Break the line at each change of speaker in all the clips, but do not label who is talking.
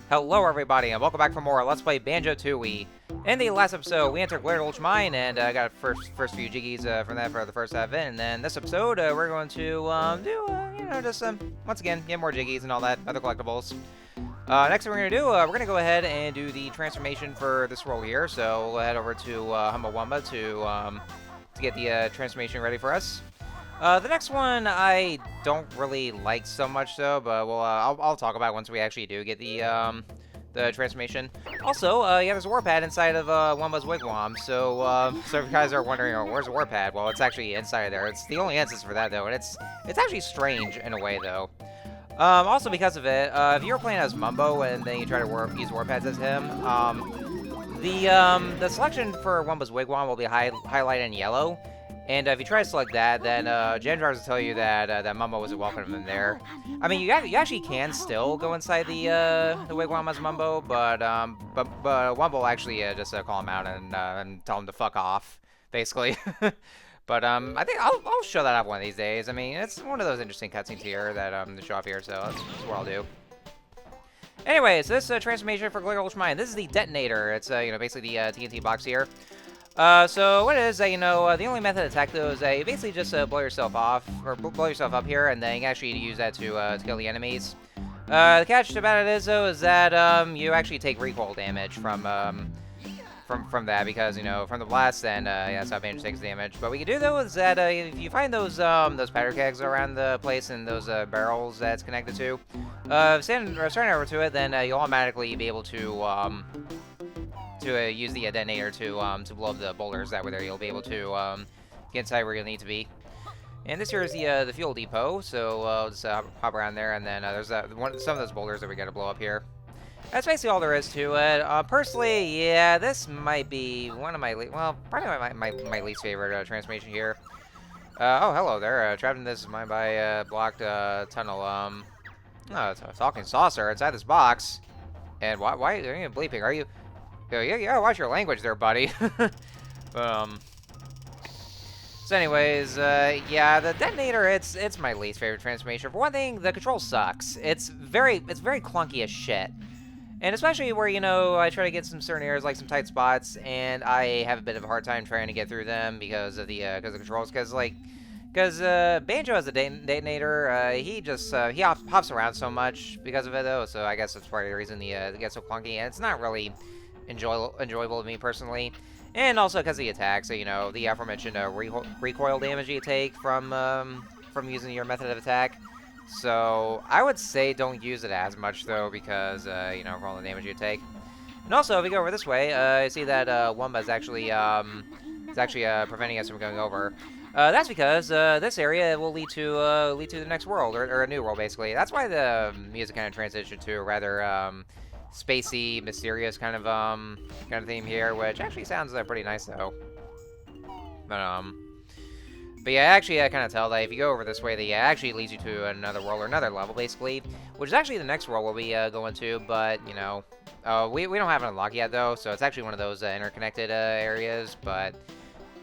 Hello everybody, and welcome back for more Let's Play Banjo-Tooie. In the last episode, we entered Glare Gulch Mine, and got first few Jiggies from that for the first half in. And then this episode, we're going to just once again, get more Jiggies and all that, other collectibles. Next thing we're going to do, we're going to go ahead and do the transformation for this world here. So we'll head over to Humbawamba to get the transformation ready for us. The next one I don't really like so much though, but I'll talk about it once we actually do get the transformation. Also, yeah, there's a warpad inside of Wumba's wigwam. So if you guys are wondering, oh, where's the warpad? Well, it's actually inside there. It's the only instance for that though, and it's actually strange in a way though. Also because of it, if you were playing as Mumbo and then you try to use warpads as him, the selection for Wumba's wigwam will be highlighted in yellow. And if you try to select that, then jam drivers will tell you that that Mumbo wasn't welcome in there. I mean, you actually can still go inside the wigwam as Mumbo, but Wumbo will actually just call him out and tell him to fuck off, basically. But I think I'll show that off one of these days. I mean, it's one of those interesting cutscenes here that to show off here, so that's what I'll do. Anyways, this transformation for Glare Gulch Mine. This is the detonator. It's basically the TNT box here. So what it is that, the only method of attack though is that you basically just blow yourself off, or blow yourself up here, and then you can actually use that to kill the enemies. The catch about it is though is that you actually take recoil damage from that because from the blast, and yeah, that's how Banjo takes damage. But what we can do though is that if you find those powder kegs around the place and those barrels that's connected to, starting over to it, then you'll automatically be able to use the detonator to blow up the boulders. That way there you'll be able to get inside where you'll need to be. And this here is the fuel depot, so we'll just hop around there, and then there's some of those boulders that we gotta blow up here. That's basically all there is to it. Personally, yeah, this might be one of my probably my least favorite transformation here. Oh, hello there. Trapped in this mine by a blocked tunnel. Oh, it's a talking saucer inside this box. And why are you bleeping? Are you? Yeah, watch your language there, buddy. So anyways, yeah, the detonator, it's my least favorite transformation. For one thing, the control sucks. It's very clunky as shit. And especially where, I try to get some certain areas, like some tight spots, and I have a bit of a hard time trying to get through them because of the controls. Because Banjo as a detonator, he hops around so much because of it, though. So I guess that's part of the reason it gets so clunky, and it's not really enjoyable to me personally. And also because of the attacks, so, the aforementioned recoil damage you take from using your method of attack. So I would say don't use it as much though, because for all the damage you take. And also, if we go over this way, you see that Wumba is actually preventing us from going over. That's because this area will lead to the next world, or a new world basically. That's why the music kind of transitioned to a rather spacey, mysterious kind of theme here, which actually sounds pretty nice though. But yeah, actually I kind of tell that if you go over this way, that actually leads you to another world or another level basically, which is actually the next world we'll be going to. But we don't have it unlocked yet though, so it's actually one of those interconnected areas. But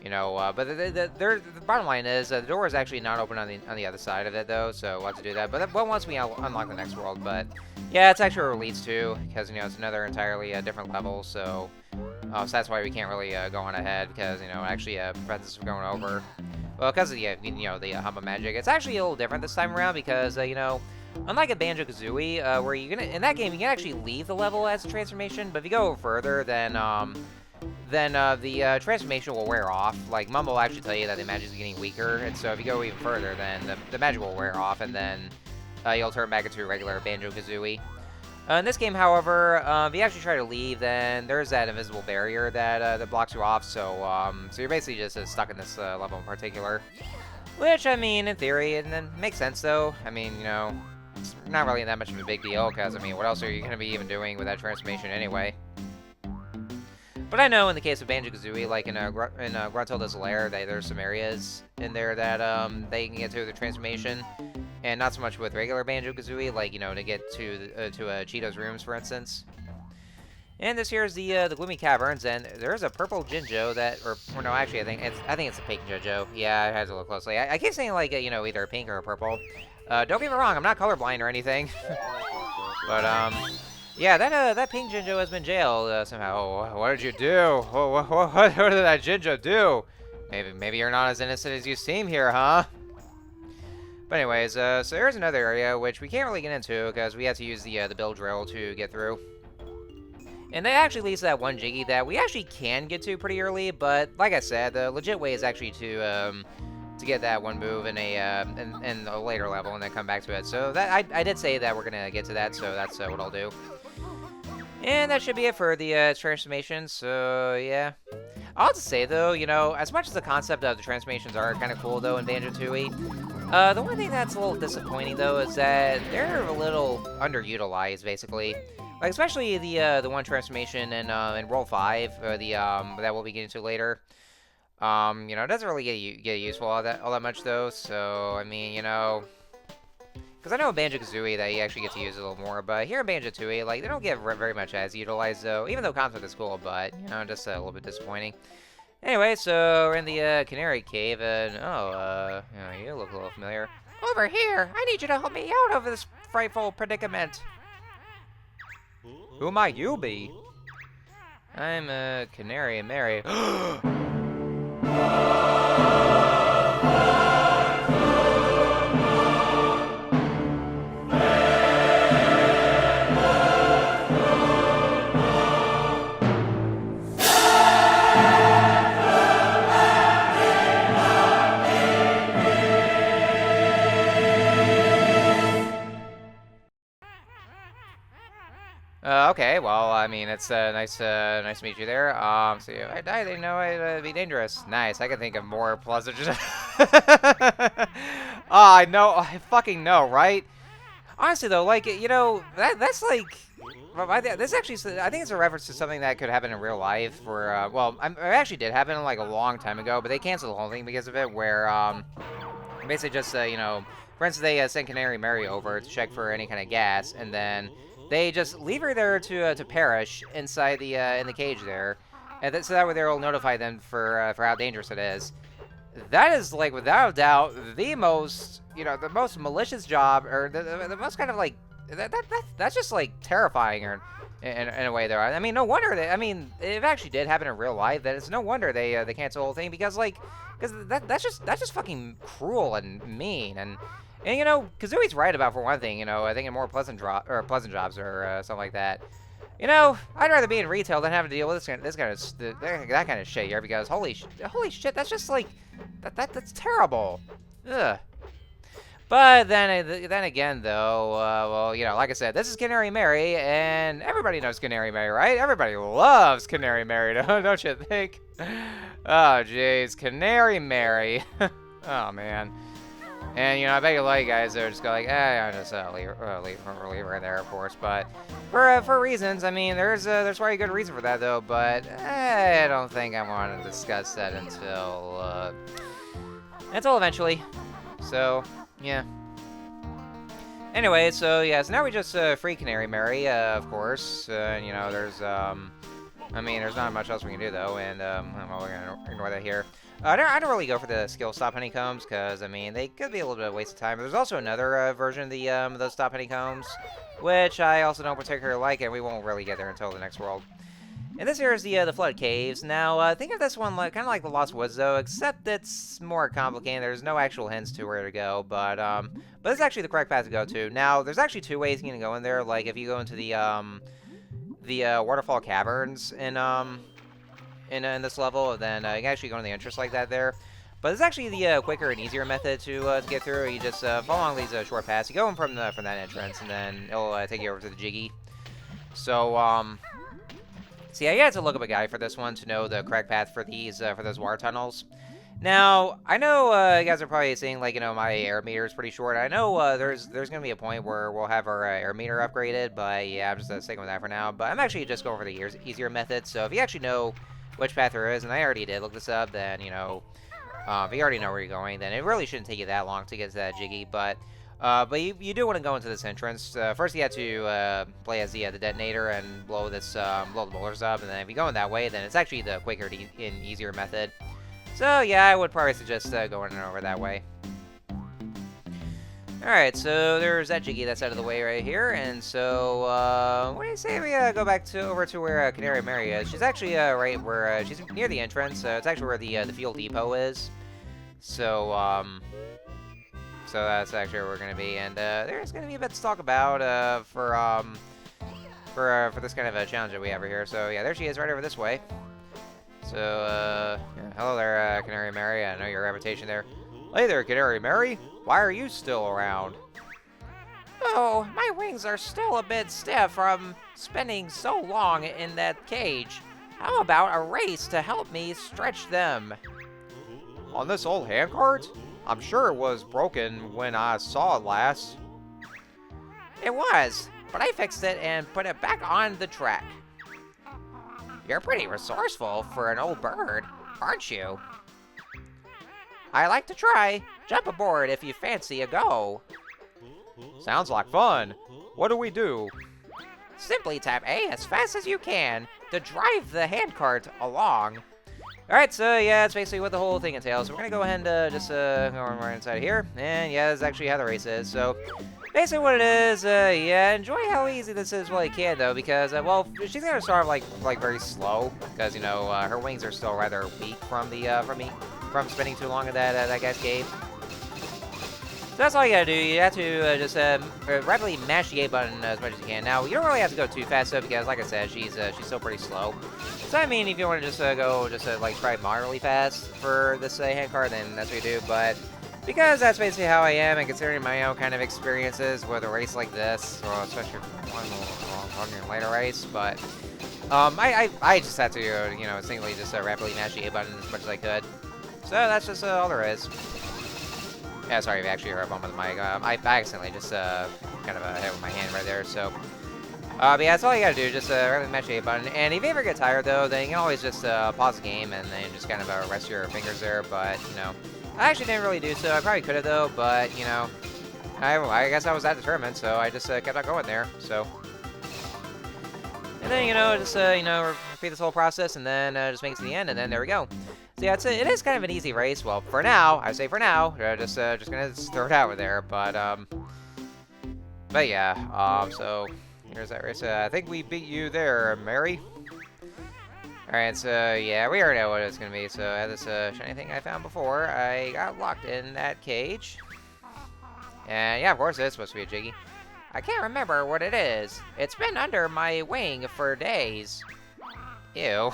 but the bottom line is the door is actually not open on the other side of it though, so we'll have to do that. But once we unlock the next world, but yeah, it's actually where it leads to, because it's another entirely different level. So that's why we can't really go on ahead, because it actually prevents us from going over. Well, because of the Humba magic, it's actually a little different this time around because unlike a Banjo-Kazooie, where in that game you can actually leave the level as a transformation, but if you go further, then the transformation will wear off. Like, Mumbo will actually tell you that the magic is getting weaker, and so if you go even further, then the magic will wear off, and then you'll turn back into a regular Banjo-Kazooie. In this game, however, if you actually try to leave, then there's that invisible barrier that blocks you off, so you're basically just stuck in this level in particular. Which, I mean, in theory, it makes sense, though. I mean, it's not really that much of a big deal, because, I mean, what else are you going to be even doing with that transformation anyway? But I know in the case of Banjo-Kazooie, like in Gruntilda's Lair, there's some areas in there that they can get to the transformation, and not so much with regular Banjo-Kazooie, like to get to Cheeto's rooms, for instance. And this here is the Gloomy Caverns, and there's a purple Jinjo that, or no, actually I think it's a pink Jinjo. Yeah, I had to look closely. I keep saying like either a pink or a purple. Don't get me wrong, I'm not colorblind or anything. But Yeah, that pink Jinjo has been jailed somehow. What did you do? What did that Jinjo do? Maybe you're not as innocent as you seem here, huh? But anyways, so there's another area which we can't really get into because we have to use the build drill to get through. And that actually leads to that one Jiggy that we actually can get to pretty early, but like I said, the legit way is actually to get that one move in a later level and then come back to it. So that I did say that we're gonna get to that, so that's what I'll do. And that should be it for the transformation. So yeah, I'll have to say though, you know, as much as the concept of the transformations are kind of cool though in Banjo-Tooie, the one thing that's a little disappointing though is that they're a little underutilized, basically. Like especially the one transformation in Roll 5, that we'll be getting to later. You know, it doesn't really get useful all that much though. So I mean, you know, because I know in Banjo-Kazooie that you actually get to use it a little more, but here in Banjo-Tooie, like they don't get very much as utilized though. Even though concept is cool, but you know, just a little bit disappointing. Anyway, so we're in the Canary Cave, and oh, you know, you look a little familiar. Over here, I need you to help me out of this frightful predicament. Who might you be? I'm Canary Mary. Okay, well, I mean, it's nice to meet you there. So if I die, they know I'd be dangerous. Nice, I can think of more pleasant. I know, I fucking know, right? Honestly, though, like, you know, that's like, this actually, I think it's a reference to something that could happen in real life. Where, well, it actually did happen like a long time ago, but they canceled the whole thing because of it. Where, basically just, you know, for instance, they sent Canary Mary over to check for any kind of gas, and then they just leave her there to perish inside the in the cage there, and so that way they'll notify them for how dangerous it is. That is like without a doubt the most, you know, the most malicious job, or the most kind of like that's just like terrifying, or in a way there. I mean, no wonder I mean, it actually did happen in real life. That it's no wonder they cancel the whole thing because that's just fucking cruel and mean. And you know, Kazooie's right about, for one thing, you know, I think in more pleasant jobs or something like that. You know, I'd rather be in retail than have to deal with that kind of shit here because holy shit, that's just like that's terrible. Ugh. But then again, though, well, you know, like I said, this is Canary Mary, and everybody knows Canary Mary, right? Everybody loves Canary Mary, don't you think? Oh, jeez, Canary Mary. Oh man. And, you know, I bet you a lot of you guys are just go like, I'm just leave her in there, of course. But for reasons, I mean, there's probably a good reason for that, though. But I don't think I want to discuss that until eventually. So, yeah. Anyway, so, yeah, so now we just free Canary Mary, of course. You know, there's, I mean, there's not much else we can do, though. And, well, we're going to ignore that here. I don't really go for the skill stop honeycombs because I mean they could be a little bit of a waste of time. But there's also another version of the those stop honeycombs, which I also don't particularly like, and we won't really get there until the next world. And this here is the flooded caves. Now think of this one like, kind of like the Lost Woods though, except it's more complicated. There's no actual hints to where to go, but it's actually the correct path to go to. Now there's actually two ways you can go in there. Like if you go into the waterfall caverns in this level, then you can actually go in the entrance like that there. But it's actually the quicker and easier method to get through. You just follow along these short paths. You go in from that entrance, and then it'll take you over to the Jiggy. So, yeah, you have to look up a guide for this one to know the correct path for those water tunnels. Now, I know you guys are probably saying, like, you know, my air meter is pretty short. I know there's going to be a point where we'll have our air meter upgraded, but yeah, I'm just sticking with that for now. But I'm actually just going for the easier method. So if you actually know which path there is, and I already did look this up, then, you know, if you already know where you're going, then it really shouldn't take you that long to get to that Jiggy, but you do want to go into this entrance. First you have to play as the detonator and blow the boulders up, and then if you go in that way, then it's actually the quicker and easier method. So yeah, I would probably suggest going over that way. Alright, so there's that Jiggy that's out of the way right here, and so, what do I say we go back to over to where Canary Mary is. She's actually right where she's near the entrance. It's actually where the fuel depot is. So so that's actually where we're gonna be, and there's gonna be a bit to talk about for this kind of a challenge that we have over here. So yeah, there she is, right over this way. So yeah, hello there, Canary Mary. I know your reputation there. Hey there, Canary Mary. Why are you still around? Oh, my wings are still a bit stiff from spending so long in that cage. How about a race to help me stretch them? On this old handcart? I'm sure it was broken when I saw it last. It was, but I fixed it and put it back on the track. You're pretty resourceful for an old bird, aren't you? I like to try. Jump aboard if you fancy a go. Sounds like fun. What do we do? Simply tap A as fast as you can to drive the handcart along. Alright, so yeah, that's basically what the whole thing entails. So we're gonna go ahead and just go right inside here. And yeah, that's actually how the race is. So basically what it is, yeah, enjoy how easy this is while you can, though, because, well, she's gonna start like very slow, because, you know, her wings are still rather weak from from spending too long in that guy's cave. So that's all you gotta do. You have to just rapidly mash the A button as much as you can. Now, you don't really have to go too fast, though, because, like I said, she's still pretty slow. So, I mean, if you want to just go, like, try moderately fast for this handcart, then that's what you do. But because that's basically how I am, and considering my own kind of experiences with a race like this, or especially on your later race, but I just had to, you know, singly just rapidly mash the A button as much as I could. So that's just all there is. Yeah, sorry if you actually heard a bump with the mic. I accidentally just kind of hit with my hand right there, so. But yeah, that's all you gotta do, just rapidly mash the A button. And if you ever get tired, though, then you can always just pause the game and then just kind of rest your fingers there, but, you know. I actually didn't really do so. I probably could have, though, but, you know, I guess I was that determined, so I just kept on going there, so. And then, you know, just, you know, repeat this whole process, and then just make it to the end, and then there we go. So, yeah, it is kind of an easy race. Well, for now, I say for now, just gonna throw it out there, but yeah, so, here's that race. I think we beat you there, Mary. Alright, so yeah, we already know what it's gonna be. So I had this shiny thing I found before. I got locked in that cage. And yeah, of course it's supposed to be a Jiggy. I can't remember what it is. It's been under my wing for days. Ew.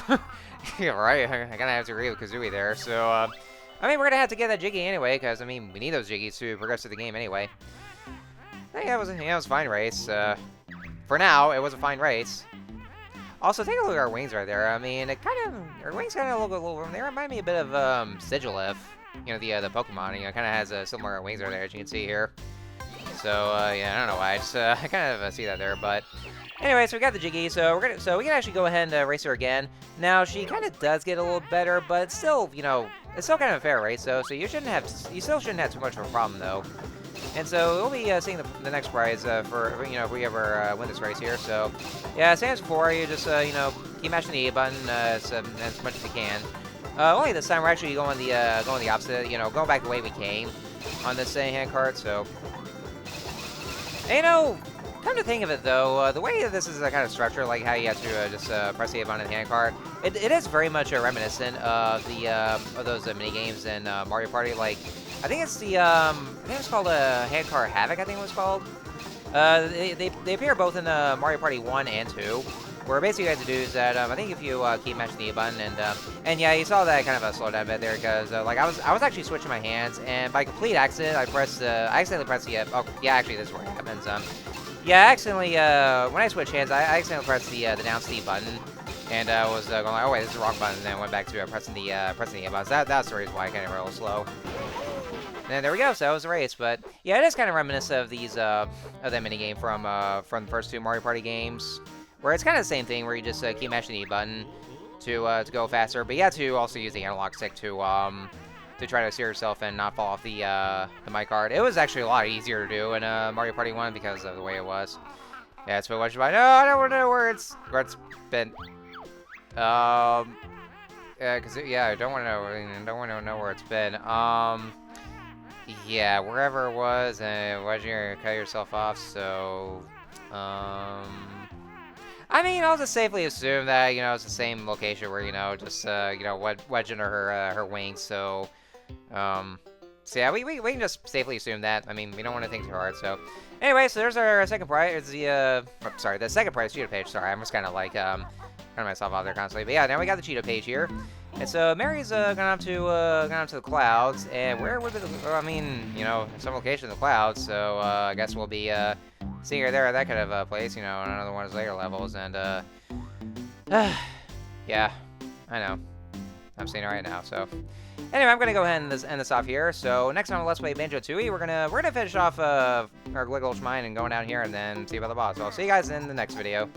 Yeah, right, I'm gonna have to agree with Kazooie there. So, I mean, we're gonna have to get that Jiggy anyway, because, I mean, we need those Jiggies to progress through the game anyway. Yeah, it was a fine race. For now, it was a fine race. Also, take a look at our wings right there. I mean, our wings kind of look a little. They remind me a bit of Sigilif, you know, the Pokemon. You know, kind of has similar wings right there, as you can see here. So yeah, I don't know why. I kind of see that there, but anyway, so we got the Jiggy. So we can actually go ahead and race her again. Now she kind of does get a little better, but it's still, you know, it's still kind of a fair race though. So you still shouldn't have too much of a problem though. And so we'll be seeing the next prize for, you know, if we ever win this race here. So yeah, same as before, you just you know, keep mashing the A button as much as you can. Only this time we're actually going the opposite, you know, going back the way we came on this handcart. So, and, you know, come to think of it though, the way that this is kind of structured, like how you have to just press the A button in the handcart, it is very much reminiscent of those mini games in Mario Party. Like, I think it's I think it's called Handcart Havoc, I think it was called. They appear both in Mario Party 1 and 2, where basically you have to do is that, I think if you keep mashing the A button, and yeah, you saw that kind of a slow down bit there, because, like, I was actually switching my hands, and by complete accident, I accidentally pressed the, oh, yeah, actually, this is where it happens, yeah, I accidentally, when I switched hands, I accidentally pressed the down C button, and I was going like, oh wait, this is the wrong button, and then I went back to pressing the A button. That's the reason why I kind of real slow. And there we go, so that was the race. But yeah, it is kind of reminiscent of these of that minigame from the first two Mario Party games, where it's kind of the same thing, where you just keep mashing the E button to go faster. But you have to also use the analog stick to try to steer yourself and not fall off the mic card. It was actually a lot easier to do in Mario Party 1 because of the way it was. Yeah, it's been what you buy. No, I don't want to know where it's been. Yeah, cause yeah, I don't want to know where it's been. Yeah, wherever it was, and why'd you cut yourself off? So, I mean, I'll just safely assume that, you know, it's the same location where, you know, just, you know, wedge under her wings, so, yeah, we can just safely assume that. I mean, we don't want to think too hard, so. Anyway, so there's our second prize, it's the, sorry, the second prize cheetah page, sorry, I'm just kind of, like, turning myself out there constantly, but yeah, now we got the cheetah page here. And so Mary's gone up to the clouds, and where would I mean, you know, some location in the clouds, so, I guess we'll be, seeing her there at that kind of place, you know, on another one of those later levels, and, yeah, I know. I'm seeing it right now, so. Anyway, I'm gonna go ahead and end this off here. So next time on Let's Play Banjo-Tooie, we're gonna finish off our little mine and going down here and then see about the boss. So I'll see you guys in the next video.